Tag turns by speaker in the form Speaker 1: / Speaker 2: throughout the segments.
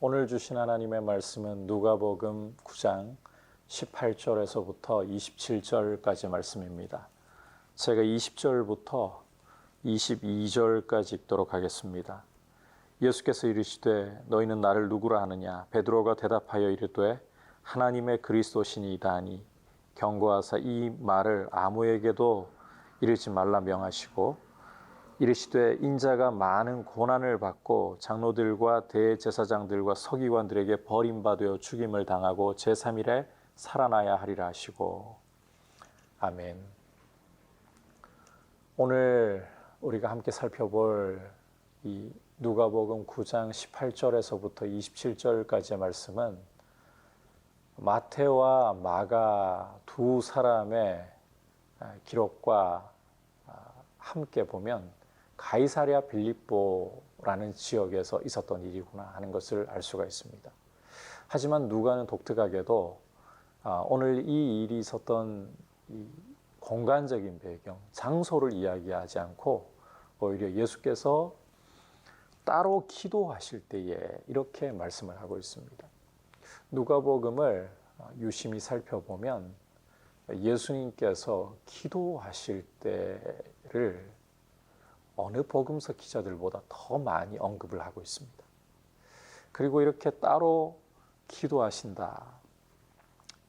Speaker 1: 오늘 주신 하나님의 말씀은 누가복음 9장 18절에서부터 27절까지 말씀입니다. 제가 20절부터 22절까지 읽도록 하겠습니다. 예수께서 이르시되 너희는 나를 누구라 하느냐? 베드로가 대답하여 이르되 하나님의 그리스도시니이다 하니 경고하사 이 말을 아무에게도 이르지 말라 명하시고 이르시되 인자가 많은 고난을 받고 장로들과 대제사장들과 서기관들에게 버림받아 죽임을 당하고 제3일에 살아나야 하리라 하시고. 아멘. 오늘 우리가 함께 살펴볼 이 누가복음 9장 18절에서부터 27절까지의 말씀은 마태와 마가 두 사람의 기록과 함께 보면 가이사랴 빌립보라는 지역에서 있었던 일이구나 하는 것을 알 수가 있습니다. 하지만 누가는 독특하게도 오늘 이 일이 있었던 이 공간적인 배경, 장소를 이야기하지 않고 오히려 예수께서 따로 기도하실 때에 이렇게 말씀을 하고 있습니다. 누가복음을 유심히 살펴보면 예수님께서 기도하실 때를 어느 복음서 기자들보다 더 많이 언급을 하고 있습니다. 그리고 이렇게 따로 기도하신다.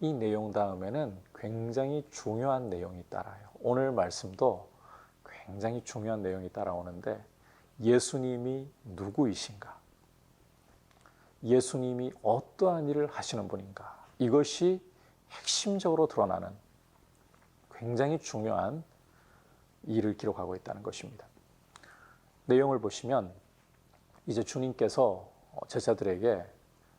Speaker 1: 이 내용 다음에는 굉장히 중요한 내용이 따라요. 오늘 말씀도 굉장히 중요한 내용이 따라오는데 예수님이 누구이신가? 예수님이 어떠한 일을 하시는 분인가? 이것이 핵심적으로 드러나는 굉장히 중요한 일을 기록하고 있다는 것입니다. 내용을 보시면 이제 주님께서 제자들에게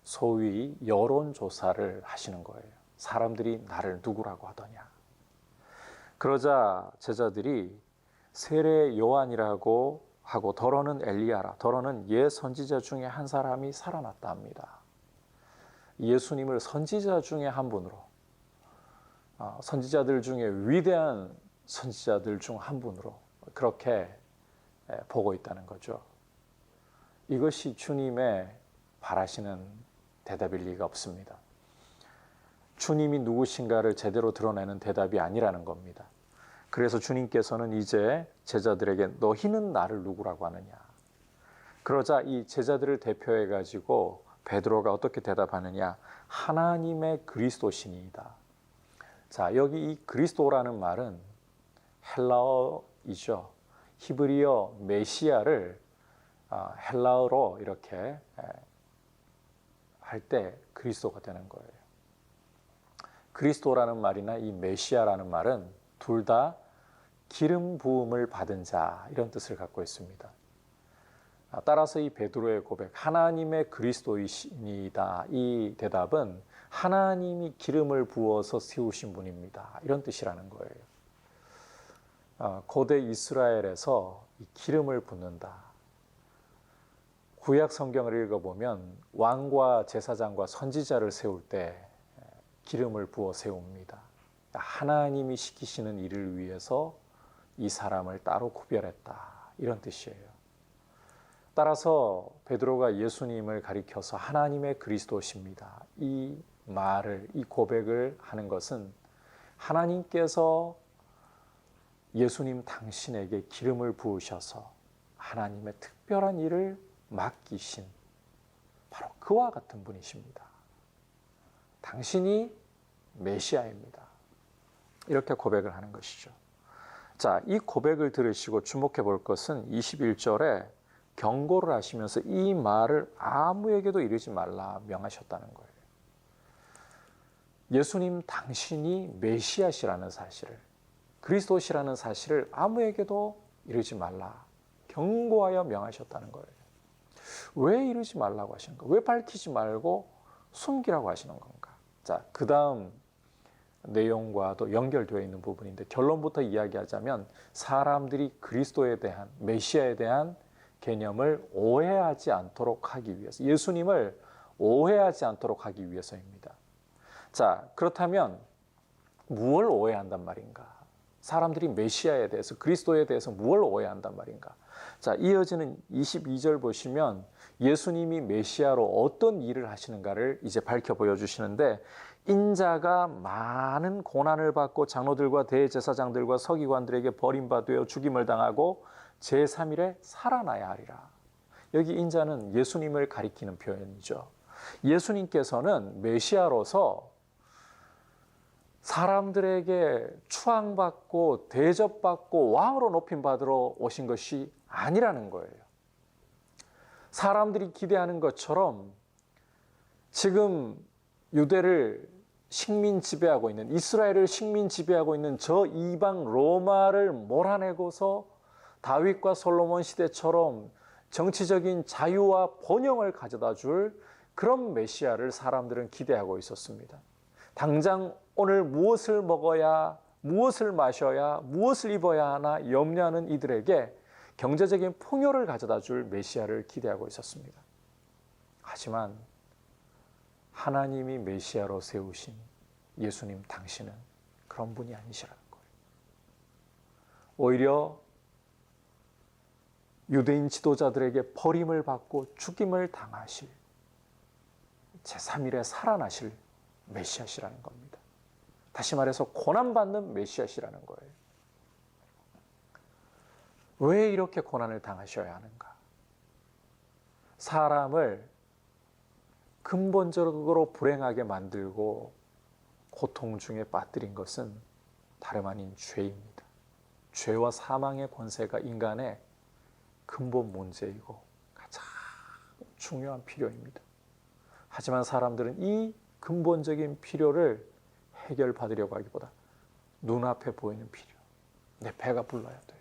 Speaker 1: 소위 여론조사를 하시는 거예요. 사람들이 나를 누구라고 하더냐. 그러자 제자들이 세례 요한이라고 하고 더러는 엘리야라, 더러는 옛 선지자 중에 한 사람이 살아났다 합니다. 예수님을 선지자 중에 한 분으로, 선지자들 중에 위대한 선지자들 중 한 분으로 그렇게 보고 있다는 거죠. 이것이 주님의 바라시는 대답일 리가 없습니다. 주님이 누구신가를 제대로 드러내는 대답이 아니라는 겁니다. 그래서 주님께서는 이제 제자들에게 너희는 나를 누구라고 하느냐. 그러자 이 제자들을 대표해 가지고 베드로가 어떻게 대답하느냐. 하나님의 그리스도시니이다. 자, 여기 이 그리스도라는 말은 헬라어이죠. 히브리어 메시아를 헬라어로 이렇게 할 때 그리스도가 되는 거예요. 그리스도라는 말이나 이 메시아라는 말은 둘 다 기름 부음을 받은 자 이런 뜻을 갖고 있습니다. 따라서 이 베드로의 고백, 하나님의 그리스도이시니다. 이 대답은 하나님이 기름을 부어서 세우신 분입니다. 이런 뜻이라는 거예요. 고대 이스라엘에서 이 기름을 붓는다. 구약 성경을 읽어보면 왕과 제사장과 선지자를 세울 때 기름을 부어 세웁니다. 하나님이 시키시는 일을 위해서 이 사람을 따로 구별했다. 이런 뜻이에요. 따라서 베드로가 예수님을 가리켜서 하나님의 그리스도십니다. 이 말을, 이 고백을 하는 것은 하나님께서 예수님 당신에게 기름을 부으셔서 하나님의 특별한 일을 맡기신 바로 그와 같은 분이십니다. 당신이 메시아입니다. 이렇게 고백을 하는 것이죠. 자, 이 고백을 들으시고 주목해 볼 것은 21절에 경고를 하시면서 이 말을 아무에게도 이르지 말라 명하셨다는 거예요. 예수님 당신이 메시아시라는 사실을, 그리스도시라는 사실을 아무에게도 이르지 말라 경고하여 명하셨다는 거예요. 왜 이르지 말라고 하시는 건가? 왜 밝히지 말고 숨기라고 하시는 건가? 자, 그 다음 내용과도 연결되어 있는 부분인데 결론부터 이야기하자면 사람들이 그리스도에 대한, 메시아에 대한 개념을 오해하지 않도록 하기 위해서, 예수님을 오해하지 않도록 하기 위해서입니다. 자, 그렇다면 무엇을 오해한단 말인가? 사람들이 메시아에 대해서, 그리스도에 대해서 무엇을 오해한단 말인가? 자, 이어지는 22절 보시면 예수님이 메시아로 어떤 일을 하시는가를 이제 밝혀 보여주시는데, 인자가 많은 고난을 받고 장로들과 대제사장들과 서기관들에게 버림받아 죽임을 당하고 제3일에 살아나야 하리라. 여기 인자는 예수님을 가리키는 표현이죠. 예수님께서는 메시아로서 사람들에게 추앙받고 대접받고 왕으로 높임받으러 오신 것이 아니라는 거예요. 사람들이 기대하는 것처럼 지금 유대를 식민 지배하고 있는, 이스라엘을 식민 지배하고 있는 저 이방 로마를 몰아내고서 다윗과 솔로몬 시대처럼 정치적인 자유와 번영을 가져다 줄 그런 메시아를 사람들은 기대하고 있었습니다. 당장 오늘 무엇을 먹어야, 무엇을 마셔야, 무엇을 입어야 하나 염려하는 이들에게 경제적인 풍요를 가져다 줄 메시아를 기대하고 있었습니다. 하지만 하나님이 메시아로 세우신 예수님 당신은 그런 분이 아니시라는 거예요. 오히려 유대인 지도자들에게 버림을 받고 죽임을 당하실, 제3일에 살아나실 메시아시라는 겁니다. 다시 말해서 고난받는 메시아시라는 거예요. 왜 이렇게 고난을 당하셔야 하는가? 사람을 근본적으로 불행하게 만들고 고통 중에 빠뜨린 것은 다름 아닌 죄입니다. 죄와 사망의 권세가 인간의 근본 문제이고 가장 중요한 필요입니다. 하지만 사람들은 이 근본적인 필요를 해결받으려고 하기보다 눈앞에 보이는 필요, 내 배가 불러야 돼요.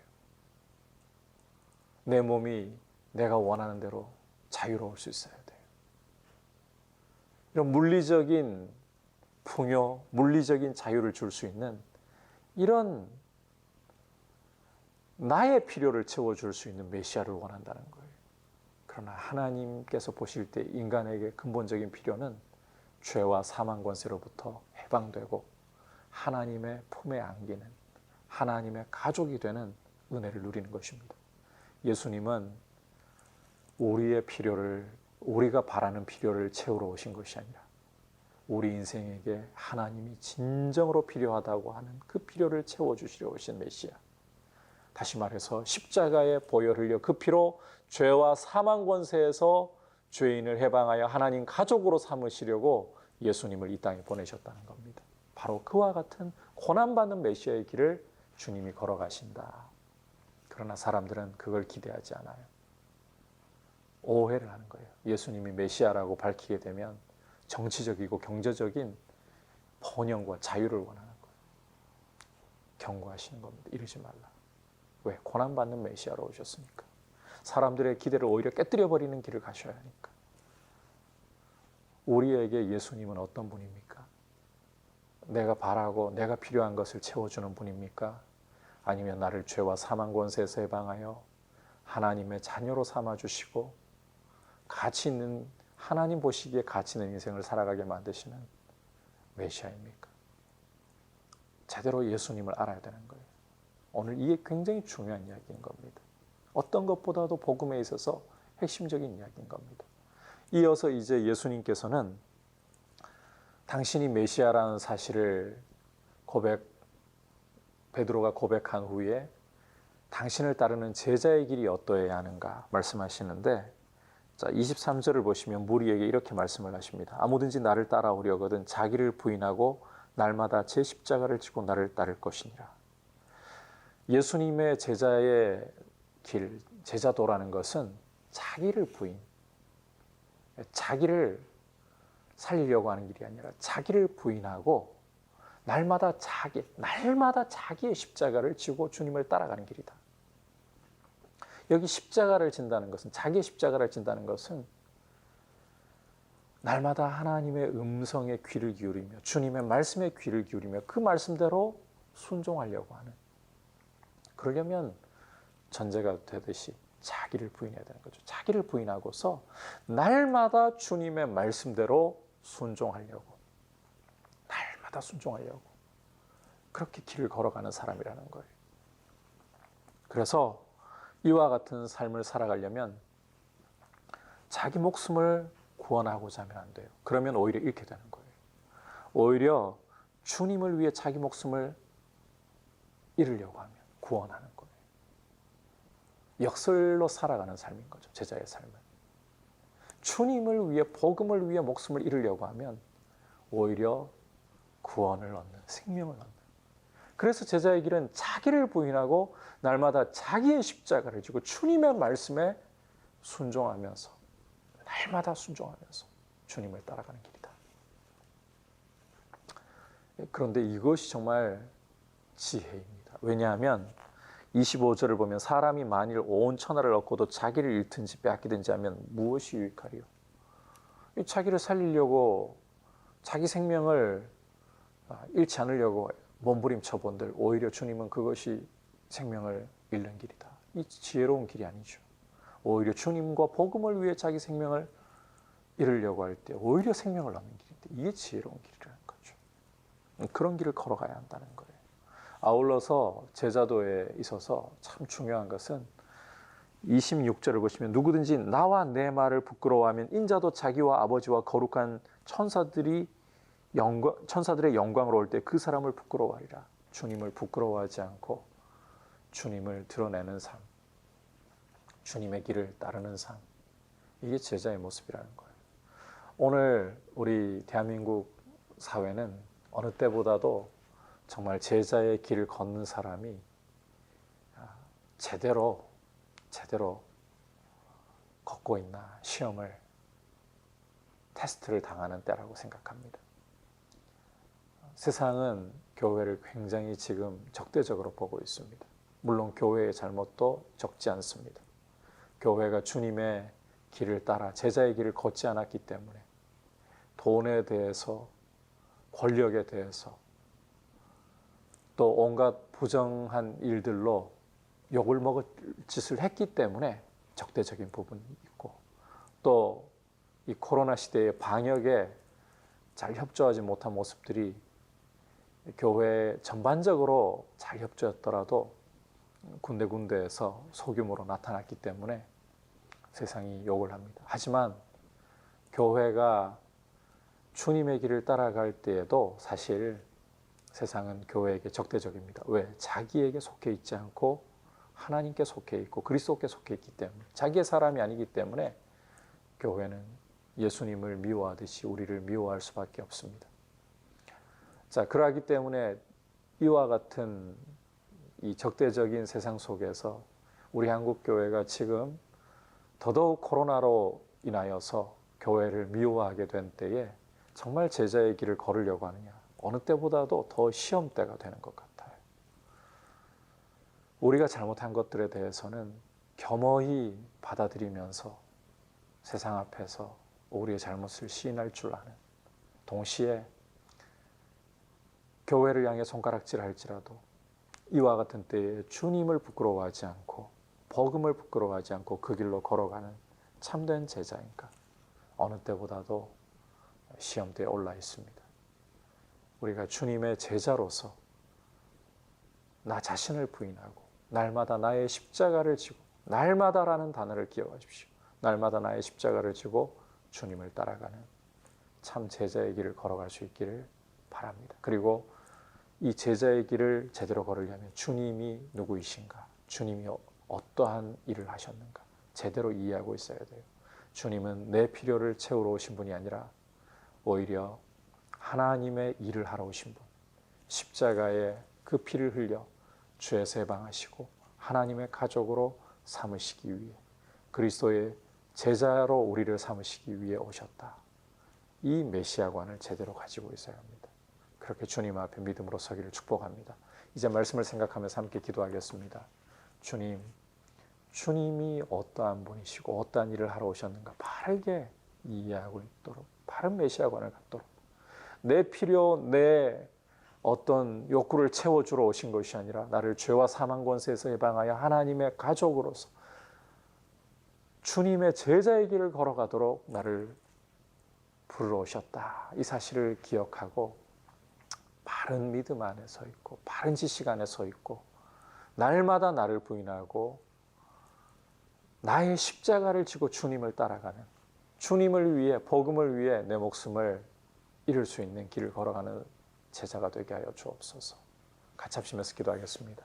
Speaker 1: 내 몸이 내가 원하는 대로 자유로울 수 있어야 돼요. 이런 물리적인 풍요, 물리적인 자유를 줄 수 있는 이런 나의 필요를 채워줄 수 있는 메시아를 원한다는 거예요. 그러나 하나님께서 보실 때 인간에게 근본적인 필요는 죄와 사망 권세로부터 해방되고 하나님의 품에 안기는, 하나님의 가족이 되는 은혜를 누리는 것입니다. 예수님은 우리의 필요를, 우리가 바라는 필요를 채우러 오신 것이 아니라 우리 인생에게 하나님이 진정으로 필요하다고 하는 그 필요를 채워주시려 오신 메시아. 다시 말해서 십자가에 보혈 흘려 그 피로 죄와 사망 권세에서 죄인을 해방하여 하나님 가족으로 삼으시려고 예수님을 이 땅에 보내셨다는 겁니다. 바로 그와 같은 고난받는 메시아의 길을 주님이 걸어가신다. 그러나 사람들은 그걸 기대하지 않아요. 오해를 하는 거예요. 예수님이 메시아라고 밝히게 되면 정치적이고 경제적인 번영과 자유를 원하는 거예요. 경고하시는 겁니다. 이러지 말라. 왜? 고난받는 메시아로 오셨으니까. 사람들의 기대를 오히려 깨뜨려버리는 길을 가셔야 하니까. 우리에게 예수님은 어떤 분입니까? 내가 바라고 내가 필요한 것을 채워주는 분입니까? 아니면 나를 죄와 사망 권세에서 해방하여 하나님의 자녀로 삼아주시고 가치 있는, 하나님 보시기에 가치 있는 인생을 살아가게 만드시는 메시아입니까? 제대로 예수님을 알아야 되는 거예요. 오늘 이게 굉장히 중요한 이야기인 겁니다. 어떤 것보다도 복음에 있어서 핵심적인 이야기인 겁니다. 이어서 이제 예수님께서는 당신이 메시아라는 사실을 베드로가 고백한 후에 당신을 따르는 제자의 길이 어떠해야 하는가 말씀하시는데, 자, 23절을 보시면 무리에게 이렇게 말씀을 하십니다. 아무든지 나를 따라오려거든 자기를 부인하고 날마다 제 십자가를 지고 나를 따를 것이니라. 예수님의 제자의 길, 제자도라는 것은 자기를 부인, 자기를 살리려고 하는 길이 아니라 자기를 부인하고 날마다 자기의 십자가를 지고 주님을 따라가는 길이다. 여기 십자가를 진다는 것은, 자기의 십자가를 진다는 것은 날마다 하나님의 음성에 귀를 기울이며 주님의 말씀에 귀를 기울이며 그 말씀대로 순종하려고 하는, 그러려면 전제가 되듯이 자기를 부인해야 되는 거죠. 자기를 부인하고서 날마다 주님의 말씀대로 순종하려고, 날마다 순종하려고. 그렇게 길을 걸어가는 사람이라는 거예요. 그래서 이와 같은 삶을 살아가려면 자기 목숨을 구원하고자 하면 안 돼요. 그러면 오히려 잃게 되는 거예요. 오히려 주님을 위해 자기 목숨을 잃으려고 하면 구원하는 거예요. 역설로 살아가는 삶인 거죠. 제자의 삶은. 주님을 위해, 복음을 위해 목숨을 잃으려고 하면 오히려 구원을 얻는, 생명을 얻는. 그래서 제자의 길은 자기를 부인하고 날마다 자기의 십자가를 지고 주님의 말씀에 순종하면서, 날마다 순종하면서 주님을 따라가는 길이다. 그런데 이것이 정말 지혜입니다. 왜냐하면 25절을 보면 사람이 만일 온 천하를 얻고도 자기를 잃든지 빼앗기든지 하면 무엇이 유익하리요? 자기를 살리려고 자기 생명을 잃지 않으려고 몸부림쳐 본들 오히려 주님은 그것이 생명을 잃는 길이다. 이 지혜로운 길이 아니죠. 오히려 주님과 복음을 위해 자기 생명을 잃으려고 할 때 오히려 생명을 얻는 길인데 이게 지혜로운 길이라는 거죠. 그런 길을 걸어가야 한다는 거예요. 아울러서 제자도에 있어서 참 중요한 것은 26절을 보시면 누구든지 나와 내 말을 부끄러워하면 인자도 자기와 아버지와 거룩한 천사들의 영광으로 올 때 그 사람을 부끄러워하리라. 주님을 부끄러워하지 않고 주님을 드러내는 삶, 주님의 길을 따르는 삶, 이게 제자의 모습이라는 거예요. 오늘 우리 대한민국 사회는 어느 때보다도 정말 제자의 길을 걷는 사람이 제대로 걷고 있나 시험을, 테스트를 당하는 때라고 생각합니다. 세상은 교회를 굉장히 지금 적대적으로 보고 있습니다. 물론 교회의 잘못도 적지 않습니다. 교회가 주님의 길을 따라 제자의 길을 걷지 않았기 때문에 돈에 대해서, 권력에 대해서, 또 온갖 부정한 일들로 욕을 먹을 짓을 했기 때문에 적대적인 부분이 있고, 또 이 코로나 시대의 방역에 잘 협조하지 못한 모습들이 교회 전반적으로 잘 협조했더라도 군데군데에서 소규모로 나타났기 때문에 세상이 욕을 합니다. 하지만 교회가 주님의 길을 따라갈 때에도 사실 세상은 교회에게 적대적입니다. 왜? 자기에게 속해 있지 않고 하나님께 속해 있고 그리스도께 속해 있기 때문에, 자기의 사람이 아니기 때문에 교회는 예수님을 미워하듯이 우리를 미워할 수밖에 없습니다. 자, 그러하기 때문에 이와 같은 이 적대적인 세상 속에서 우리 한국 교회가 지금 더더욱 코로나로 인하여서 교회를 미워하게 된 때에 정말 제자의 길을 걸으려고 하느냐, 어느 때보다도 더 시험대가 되는 것 같아요. 우리가 잘못한 것들에 대해서는 겸허히 받아들이면서 세상 앞에서 우리의 잘못을 시인할 줄 아는, 동시에 교회를 향해 손가락질 할지라도 이와 같은 때에 주님을 부끄러워하지 않고 복음을 부끄러워하지 않고 그 길로 걸어가는 참된 제자인가, 어느 때보다도 시험대에 올라 있습니다. 우리가 주님의 제자로서 나 자신을 부인하고 날마다 나의 십자가를 지고, 날마다라는 단어를 기억하십시오. 날마다 나의 십자가를 지고 주님을 따라가는 참 제자의 길을 걸어갈 수 있기를 바랍니다. 그리고 이 제자의 길을 제대로 걸으려면 주님이 누구이신가, 주님이 어떠한 일을 하셨는가 제대로 이해하고 있어야 돼요. 주님은 내 필요를 채우러 오신 분이 아니라 오히려 하나님의 일을 하러 오신 분, 십자가에 그 피를 흘려 죄에서 해방하시고 하나님의 가족으로 삼으시기 위해, 그리스도의 제자로 우리를 삼으시기 위해 오셨다. 이 메시아관을 제대로 가지고 있어야 합니다. 그렇게 주님 앞에 믿음으로 서기를 축복합니다. 이제 말씀을 생각하면서 함께 기도하겠습니다. 주님, 주님이 어떠한 분이시고 어떠한 일을 하러 오셨는가 바르게 이해하고 있도록, 바른 메시아관을 갖도록, 내 필요, 내 어떤 욕구를 채워주러 오신 것이 아니라 나를 죄와 사망 권세에서 해방하여 하나님의 가족으로서 주님의 제자의 길을 걸어가도록 나를 부르러 오셨다. 이 사실을 기억하고 바른 믿음 안에 서 있고 바른 지식 안에 서 있고 날마다 나를 부인하고 나의 십자가를 지고 주님을 따라가는, 주님을 위해, 복음을 위해 내 목숨을 잃을 수 있는 길을 걸어가는 제자가 되게 하여 주옵소서. 같이 합심해서 기도하겠습니다.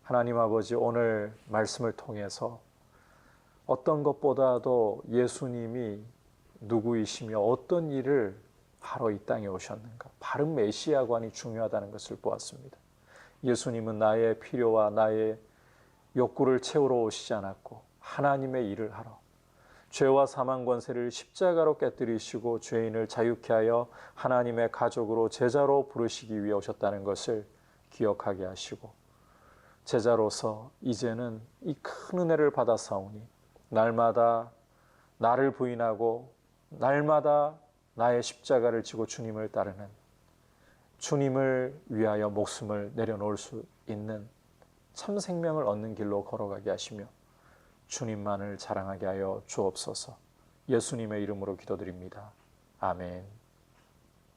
Speaker 1: 하나님 아버지, 오늘 말씀을 통해서 어떤 것보다도 예수님이 누구이시며 어떤 일을 하러 이 땅에 오셨는가, 바른 메시아관이 중요하다는 것을 보았습니다. 예수님은 나의 필요와 나의 욕구를 채우러 오시지 않았고 하나님의 일을 하러, 죄와 사망 권세를 십자가로 깨뜨리시고 죄인을 자유케 하여 하나님의 가족으로, 제자로 부르시기 위해 오셨다는 것을 기억하게 하시고, 제자로서 이제는 이 큰 은혜를 받아사오니 날마다 나를 부인하고 날마다 나의 십자가를 지고 주님을 따르는, 주님을 위하여 목숨을 내려놓을 수 있는 참 생명을 얻는 길로 걸어가게 하시며 주님만을 자랑하게 하여 주옵소서. 예수님의 이름으로 기도드립니다. 아멘.